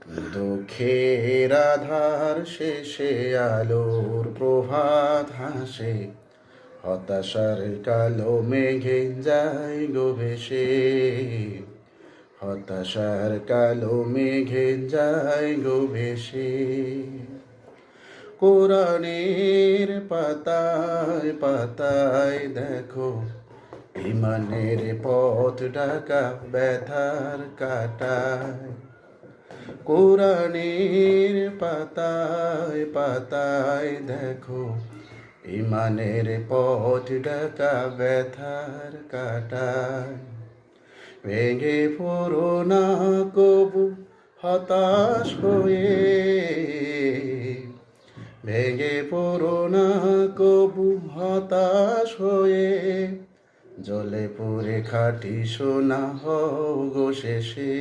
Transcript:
দুঃখের আধার শেষে আলোর প্রভাত হাসে, হতাশার কালো মেঘে যায় গো ভেসে, হতাশার কালো মেঘে যায় গো ভেসে। কোরআনের পাতায় পাতায় দেখো ইমানের পথ ঢাকা ব্যথার কাটায়। কোরআনের পাতায় পাতায় দেখো ইমানের পথ ঢাকা ব্যথার কাটায়। ভেঙে পড়ো না কবু হতাশ হয়ে, ভেঙে পড়ো না কবু হতাশ হয়ে, জ্বলে পুড়ে খাঁটি সোনা হও গো শেষে।